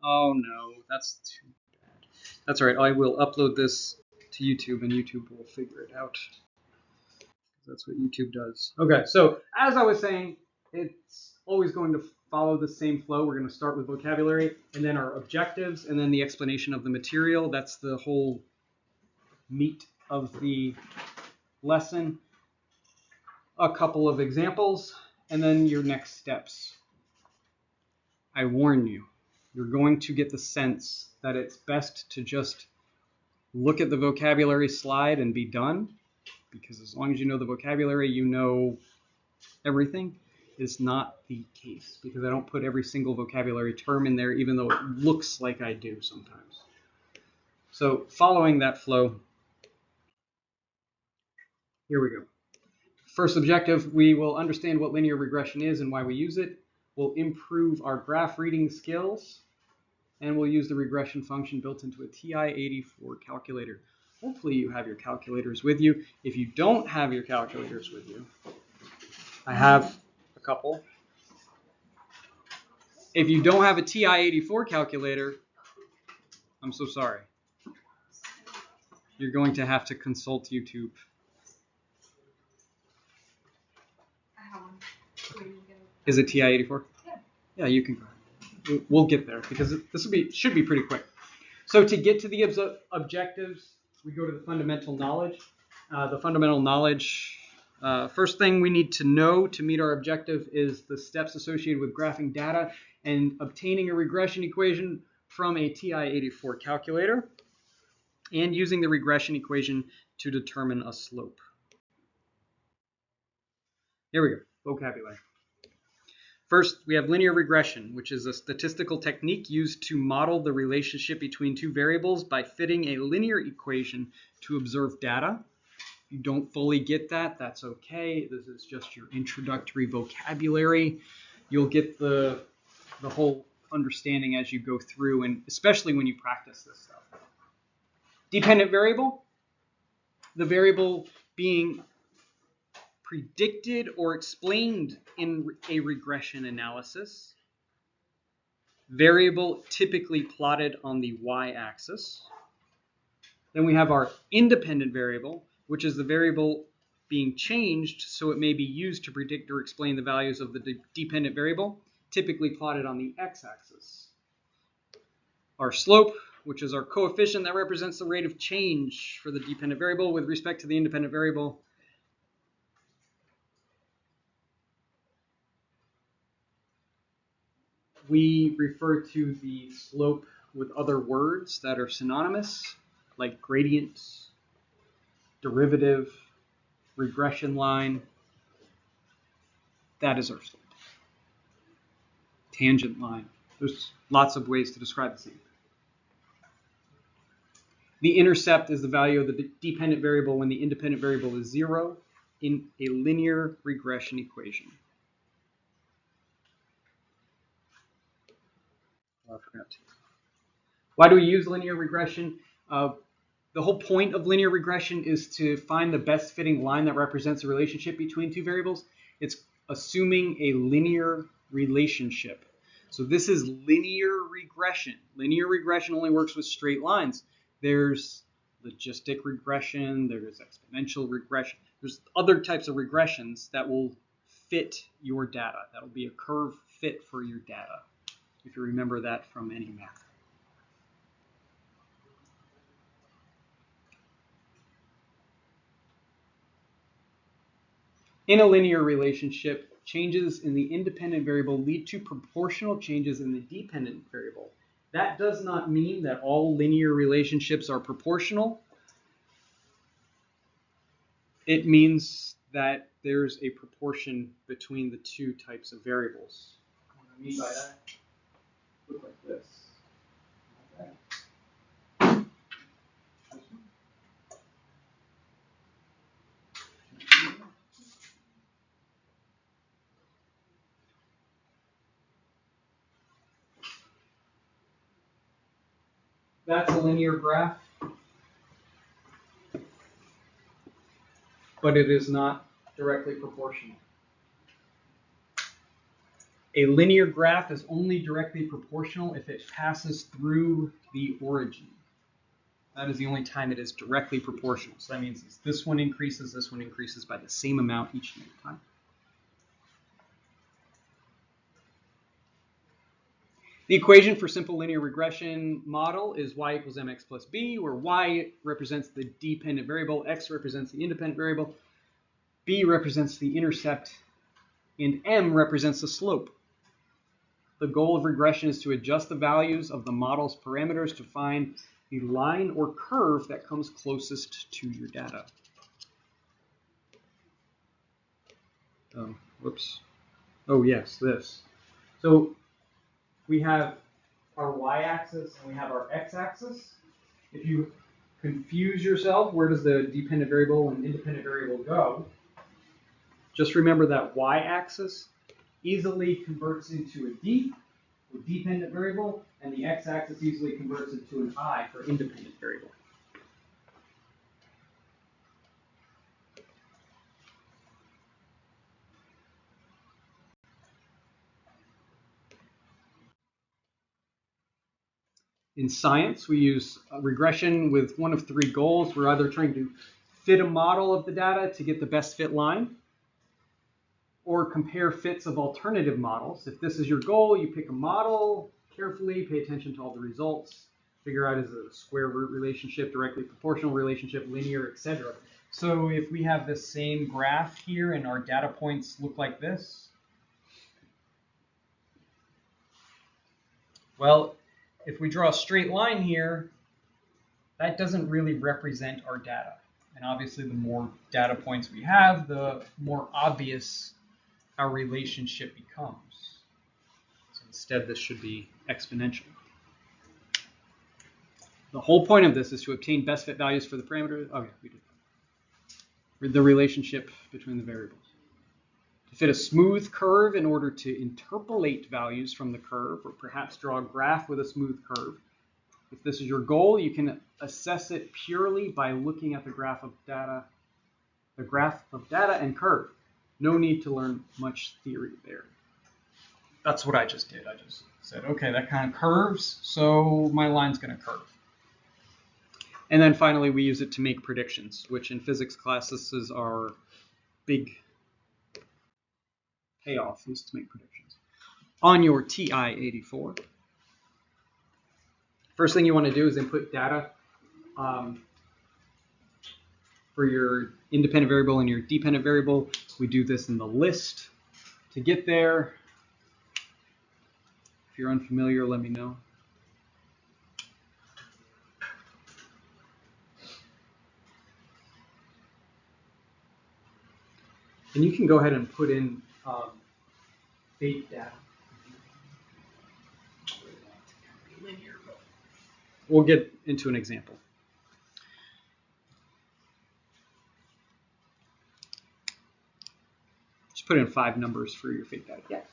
Oh no, that's too bad. That's all right. I will upload this to YouTube, and YouTube will figure it out. That's what YouTube does. Okay, so as I was saying, it's always going to follow the same flow. We're going to start with vocabulary, and then our objectives, and then the explanation of the material. That's the whole meat of the lesson. A couple of examples, and then your next steps. I warn you, you're going to get the sense that it's best to just look at the vocabulary slide and be done, because as long as you know the vocabulary, you know everything. Is not the case, because I don't put every single vocabulary term in there, even though it looks like I do sometimes. So following that flow, here we go. First objective, we will understand what linear regression is and why we use it. We'll improve our graph reading skills, and we'll use the regression function built into a TI-84 calculator. Hopefully you have your calculators with you. If you don't have your calculators with you, I have a couple. If you don't have a TI-84 calculator, I'm so sorry. You're going to have to consult YouTube. Is it TI-84? Yeah, you can go ahead. We'll get there, because this should be pretty quick. So to get to the objectives, we go to the fundamental knowledge. The fundamental knowledge, first thing we need to know to meet our objective is the steps associated with graphing data and obtaining a regression equation from a TI-84 calculator, and using the regression equation to determine a slope. Here we go, vocabulary. First, we have linear regression, which is a statistical technique used to model the relationship between two variables by fitting a linear equation to observed data. If you don't fully get that, that's okay. This is just your introductory vocabulary. You'll get the whole understanding as you go through, and especially when you practice this stuff. Dependent variable, the variable being predicted or explained in a regression analysis. Variable typically plotted on the y-axis. Then we have our independent variable, which is the variable being changed so it may be used to predict or explain the values of the dependent variable, typically plotted on the x-axis. Our slope, which is our coefficient that represents the rate of change for the dependent variable with respect to the independent variable. We refer to the slope with other words that are synonymous, like gradient, derivative, regression line. That is our slope. Tangent line. There's lots of ways to describe the same thing. The intercept is the value of the dependent variable when the independent variable is 0 in a linear regression equation. Oh, I forgot to. Why do we use linear regression? The whole point of linear regression is to find the best fitting line that represents a relationship between two variables. It's assuming a linear relationship. So this is linear regression. Linear regression only works with straight lines. There's logistic regression, there's exponential regression. There's other types of regressions that will fit your data. That will be a curve fit for your data, if you remember that from any math. In a linear relationship, changes in the independent variable lead to proportional changes in the dependent variable. That does not mean that all linear relationships are proportional. It means that there's a proportion between the two types of variables. What I mean by that, look like this. That's a linear graph, but it is not directly proportional. A linear graph is only directly proportional if it passes through the origin. That is the only time it is directly proportional. So that means this one increases by the same amount each and every time. The equation for simple linear regression model is y equals mx plus b, where y represents the dependent variable, x represents the independent variable, b represents the intercept, and m represents the slope. The goal of regression is to adjust the values of the model's parameters to find the line or curve that comes closest to your data. Oh, whoops. Oh, yes, this. So we have our y-axis and we have our x-axis. If you confuse yourself, where does the dependent variable and independent variable go? Just remember that y-axis easily converts into a d for dependent variable, and the x-axis easily converts into an I for independent variable. In science, we use regression with one of three goals. We're either trying to fit a model of the data to get the best fit line, or compare fits of alternative models. If this is your goal, you pick a model carefully, pay attention to all the results, figure out is it a square root relationship, directly proportional relationship, linear, etc. So if we have the same graph here and our data points look like this, well, if we draw a straight line here, that doesn't really represent our data. And obviously, the more data points we have, the more obvious our relationship becomes. So instead, this should be exponential. The whole point of this is to obtain best fit values for the parameters. Okay, we did the relationship between the variables. To fit a smooth curve in order to interpolate values from the curve, or perhaps draw a graph with a smooth curve. If this is your goal, you can assess it purely by looking at the graph of data and curve. No need to learn much theory there. That's what I just did. I just said, okay, that kind of curves, so my line's going to curve. And then finally, we use it to make predictions, which in physics classes is our big payoff, is to make predictions. On your TI-84, first thing you want to do is input data for your independent variable and your dependent variable. We do this in the list. To get there, if you're unfamiliar, let me know. And you can go ahead and put in fake data. We'll get into an example. Just put in 5 numbers for your fake data. Yes.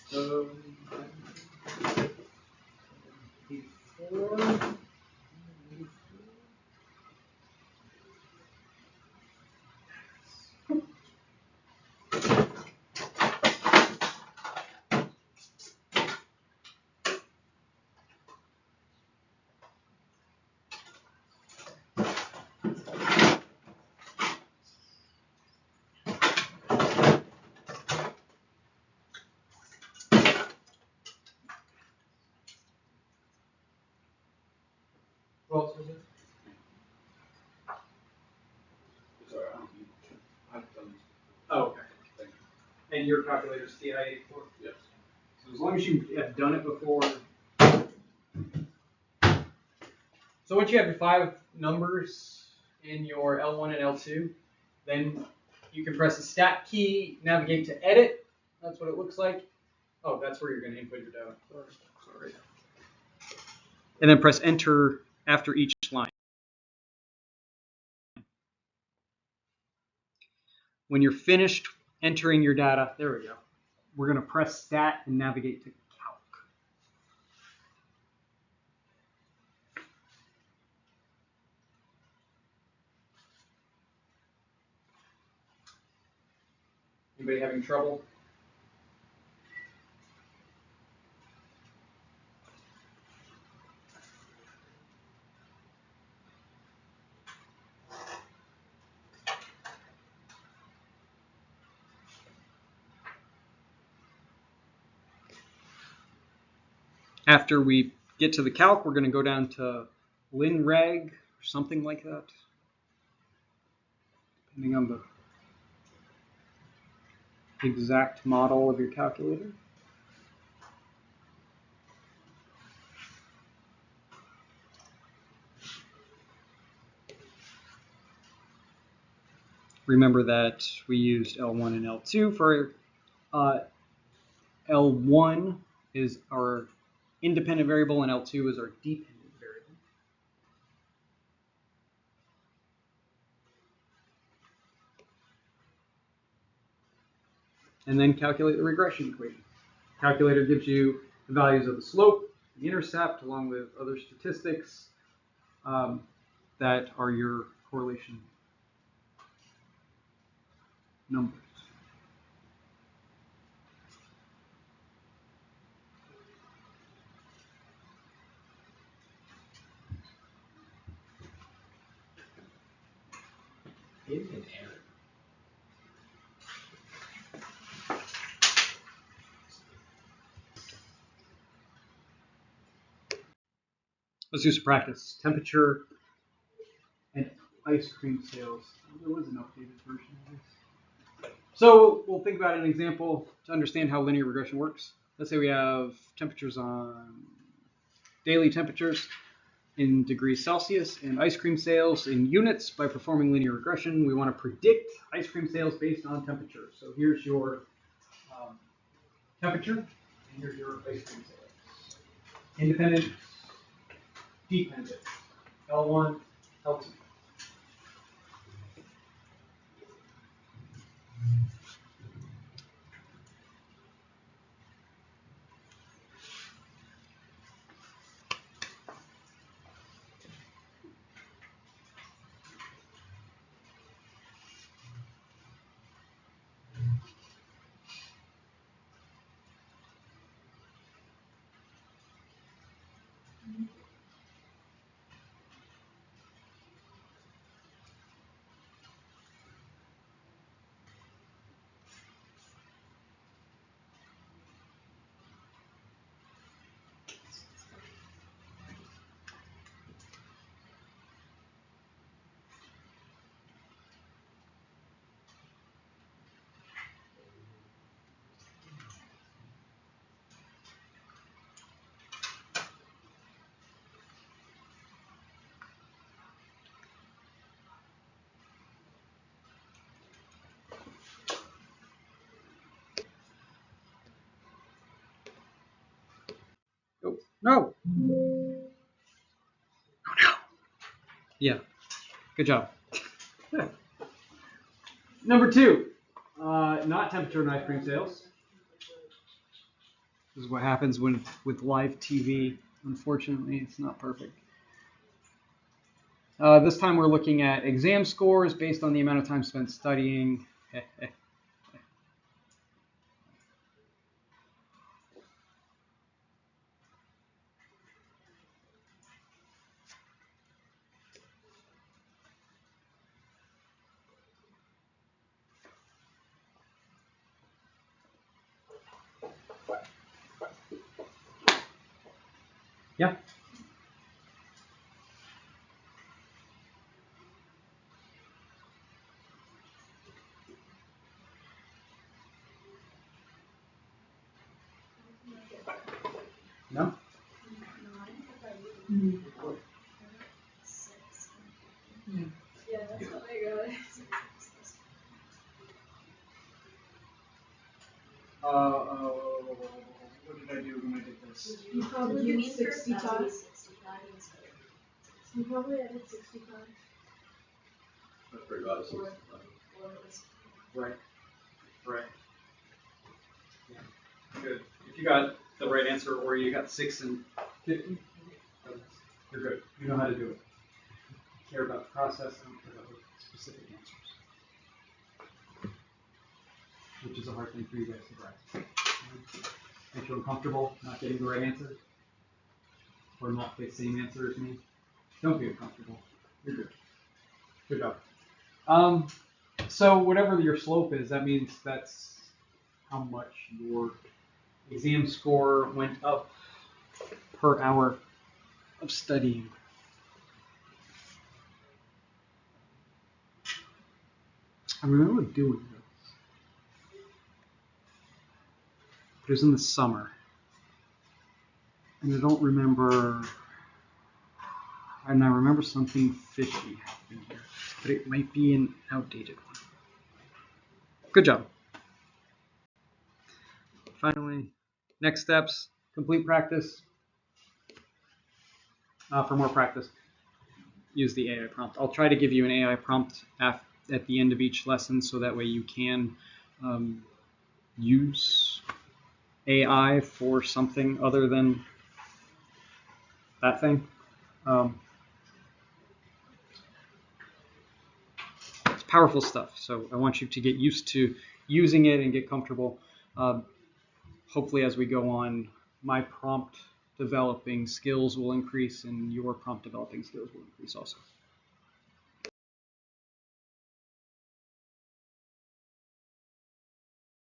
Sure. Before. What else was it? Sorry, I've done. Oh, okay. Thank you. And your calculator's TI-84? Yes. So as long as you have done it before. So once you have your 5 numbers in your L1 and L2, then you can press the stat key, navigate to edit. That's what it looks like. Oh, that's where you're going to input your data. Sorry. And then press enter after each line. When you're finished entering your data, there we go. We're going to press stat and navigate to calc. Anybody having trouble? After we get to the calc, we're going to go down to lin-reg or something like that, depending on the exact model of your calculator. Remember that we used L1 and L2 for L1 is our independent variable and L2 is our dependent variable. And then calculate the regression equation. Calculator gives you the values of the slope, the intercept, along with other statistics that are your correlation numbers. It's an error. Let's do some practice. Temperature and ice cream sales. There was an updated version of this. So we'll think about an example to understand how linear regression works. Let's say we have temperatures on daily temperatures in degrees Celsius and ice cream sales in units. By performing linear regression, we want to predict ice cream sales based on temperature. So here's your temperature, and here's your ice cream sales. Independent, dependent, L1, L2. Oh, no. Oh, no. Yeah, good job. Number two, not temperature and ice cream sales. This is what happens with live TV. Unfortunately, it's not perfect. This time we're looking at exam scores based on the amount of time spent studying. Yeah. No? Yeah, that's what I got. What did I do when I did this? You probably did 65. You probably added 65. That's pretty about 65. Right. Right. Yeah. Good. If you got the right answer or you got 6 and 50, you're good. You know how to do it. Care about the process, I don't care about the specific answers. which is a hard thing for you guys to grasp. Make sure I'm comfortable not getting the right answer, or not the same answer as me. Don't be uncomfortable. You're good. Good job. So whatever your slope is, that means that's how much your exam score went up per hour of studying. I remember doing this. It was in the summer. And I don't remember, and I remember something fishy happening here, but it might be an outdated one. Good job. Finally, next steps, complete practice. For more practice, use the AI prompt. I'll try to give you an AI prompt at the end of each lesson so that way you can use AI for something other than that thing. It's powerful stuff, so I want you to get used to using it and get comfortable. Hopefully as we go on, my prompt developing skills will increase and your prompt developing skills will increase also.